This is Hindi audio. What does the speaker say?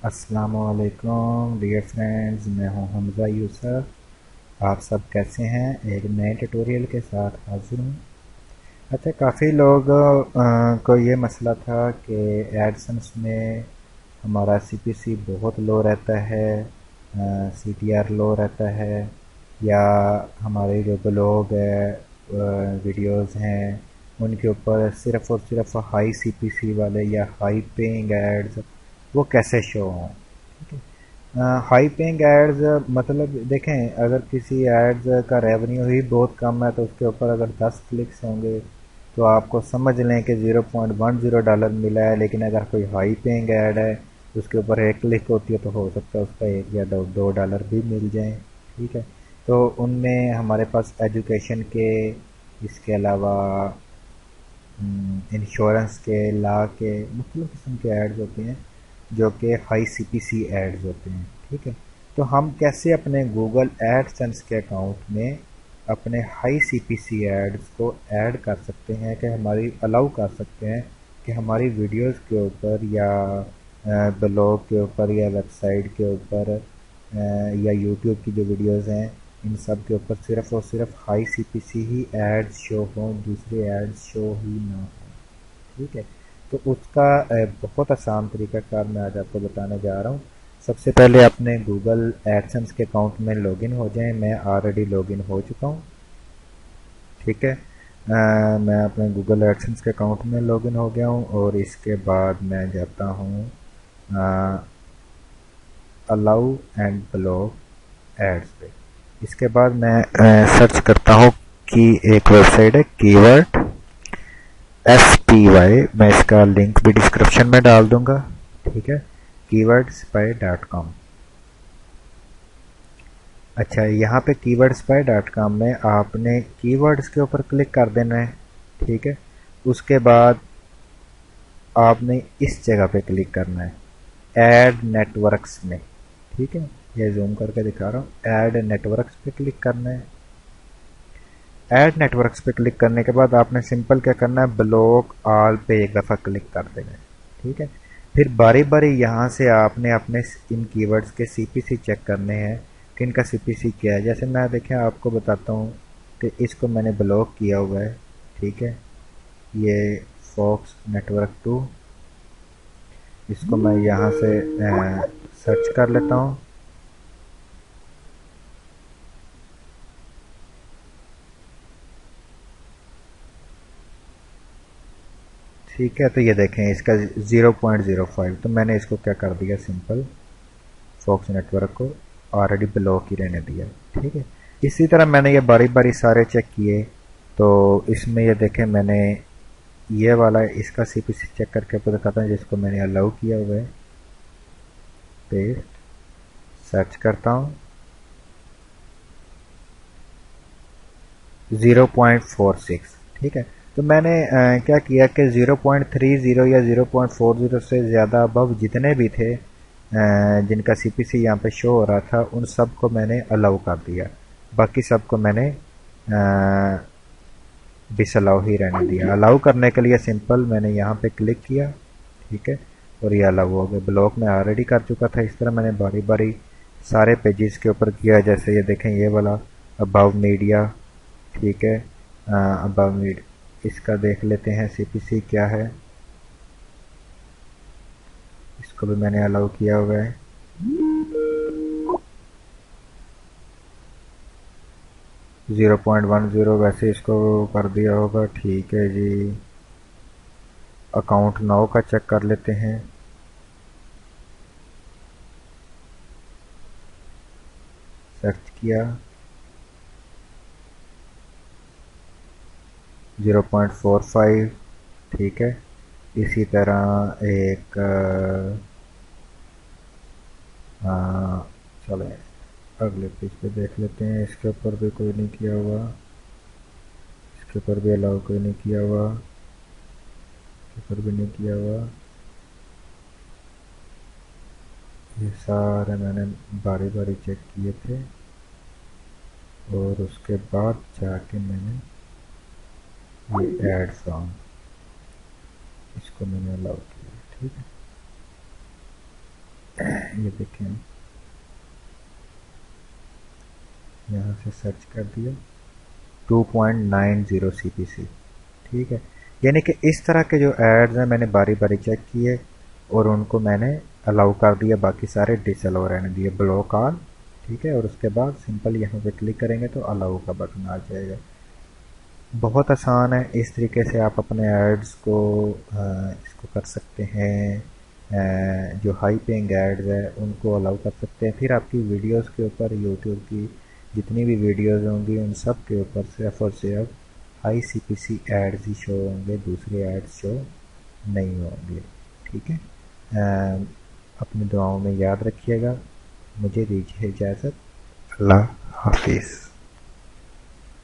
अस्सलामुअलैकुम डियर फ्रेंड्स, मैं हूं हमज़ा यूसुफ। आप सब कैसे हैं? एक नए ट्यूटोरियल के साथ हाजिर हूं। अच्छा, काफ़ी लोग को ये मसला था कि एडसेंस में हमारा सीपीसी बहुत लो रहता है, सीटीआर लो रहता है, या हमारे जो ब्लॉग है, वीडियोस हैं, उनके ऊपर सिर्फ़ और सिर्फ हाई सीपीसी वाले या हाई पेइंग एड्स वो कैसे शो हों। हाई पेइंग एड्स मतलब देखें, अगर किसी एड्स का रेवेन्यू ही बहुत कम है तो उसके ऊपर अगर 10 क्लिक्स होंगे तो आपको समझ लें कि $0.10 मिला है। लेकिन अगर कोई हाई पेइंग ऐड है उसके ऊपर एक क्लिक होती है तो हो सकता है उसका $1 या $2 भी मिल जाए। ठीक है, तो उनमें हमारे पास एजुकेशन के, इसके अलावा इंश्योरेंस के, लॉ के मुख्तलिफ किस्म के एड्स होते हैं जो कि हाई सीपीसी एड्स होते हैं। ठीक है, तो हम कैसे अपने गूगल एडसेंस के अकाउंट में अपने हाई सीपीसी एड्स को ऐड कर सकते हैं, कि हमारी अलाउ कर सकते हैं कि हमारी वीडियोस के ऊपर या ब्लॉग के ऊपर या वेबसाइट के ऊपर या यूट्यूब की जो वीडियोस हैं इन सब के ऊपर सिर्फ़ और सिर्फ हाई सीपीसी ही एड्स शो हों, दूसरे एड्स शो ही ना हों। ठीक है, तो उसका बहुत आसान तरीकाकार मैं आज आपको बताने जा रहा हूँ। सबसे पहले अपने गूगल एडसेंस के अकाउंट में लॉगिन हो जाएं। मैं ऑलरेडी लॉगिन हो चुका हूँ। ठीक है, मैं अपने गूगल एडसेंस के अकाउंट में लॉगिन हो गया हूँ और इसके बाद मैं जाता हूँ अलाउ एंड ब्लॉक एड्स पे। इसके बाद मैं सर्च करता हूँ कि एक वेबसाइट है कीवर्ड SPY, मैं इसका लिंक भी डिस्क्रिप्शन में डाल दूंगा। ठीक है, keywordspy.com। अच्छा, यहाँ पे keywordspy.com में आपने कीवर्ड्स के ऊपर क्लिक कर देना है। ठीक है, उसके बाद आपने इस जगह पे क्लिक करना है ऐड नेटवर्क्स में। ठीक है, ये जूम करके दिखा रहा हूँ। ऐड नेटवर्क्स पे क्लिक करना है। ऐड नेटवर्क्स पे क्लिक करने के बाद आपने सिंपल क्या करना है, ब्लॉक ऑल पे एक दफ़ा क्लिक कर देना है। ठीक है, फिर बारी बारी यहाँ से आपने अपने इन कीवर्ड्स के सीपीसी चेक करने हैं कि इनका सीपीसी क्या है। जैसे मैं देखें आपको बताता हूँ कि इसको मैंने ब्लॉक किया हुआ है। ठीक है, ये फॉक्स नेटवर्क 2, इसको मैं यहाँ से सर्च कर लेता हूँ। ठीक है, तो ये देखें इसका 0.05, तो मैंने इसको क्या कर दिया, सिंपल फॉक्स नेटवर्क को ऑलरेडी ब्लॉक ही रहने दिया। ठीक है, इसी तरह मैंने ये बारी बारी सारे चेक किए। तो इसमें ये देखें, मैंने ये वाला इसका सीपीसी चेक करके आपको दिखाता हूँ जिसको मैंने अलाउ किया हुआ है। पेस्ट, सर्च करता हूँ 0.46। ठीक है, तो मैंने क्या किया कि 0.30 या 0.40 से ज़्यादा अबव जितने भी थे जिनका सीपीसी यहाँ पे शो हो रहा था उन सब को मैंने अलाउ कर दिया। बाकी सबको मैंने डिसअलाउ ही रहने दिया। अलाउ करने के लिए सिंपल मैंने यहाँ पे क्लिक किया। ठीक है, और ये अलाउ हो गया। ब्लॉक में ऑलरेडी कर चुका था। इस तरह मैंने बारी बारी सारे पेजेस के ऊपर किया। जैसे ये देखें, ये वाला अबाउ मीडिया। ठीक है, अबाउ मीड, इसका देख लेते हैं सीपीसी क्या है। इसको भी मैंने अलाउ किया हुआ है। 0.10 वैसे इसको कर दिया होगा। ठीक है जी, अकाउंट नाउ का चेक कर लेते हैं। सर्च किया 0.45। ठीक है, इसी तरह एक चले अगले पेज पे देख लेते हैं। इसके ऊपर भी कोई नहीं किया हुआ, इसके ऊपर भी अलाउ कोई नहीं किया हुआ, इसके ऊपर भी नहीं किया हुआ। ये सारे मैंने बारी बारी चेक किए थे और उसके बाद जाके मैंने ये ऐड सॉन्ग, इसको मैंने अलाउ किया। ठीक है, ये देखें, यहाँ से सर्च कर दिया 2.90 CPC। ठीक है, यानी कि इस तरह के जो एड्स हैं मैंने बारी बारी चेक किए और उनको मैंने अलाउ कर दिया, बाकी सारे डिसअलाउ रहने दिए, ब्लॉक ऑल। ठीक है, और उसके बाद सिंपल यहाँ पे क्लिक करेंगे तो अलाउ का बटन आ जाएगा। बहुत आसान है, इस तरीके से आप अपने एड्स को इसको कर सकते हैं। जो हाई पेइंग एड्स है उनको अलाउ कर सकते हैं। फिर आपकी वीडियोस के ऊपर, यूट्यूब की जितनी भी वीडियोस होंगी उन सब के ऊपर सिर्फ और सिर्फ हाई सीपीसी एड्स ही शो होंगे, दूसरे एड्स शो नहीं होंगे। ठीक है, अपनी दुआओं में याद रखिएगा। मुझे दीजिए इजाज़त। अल्लाह हाफिज़।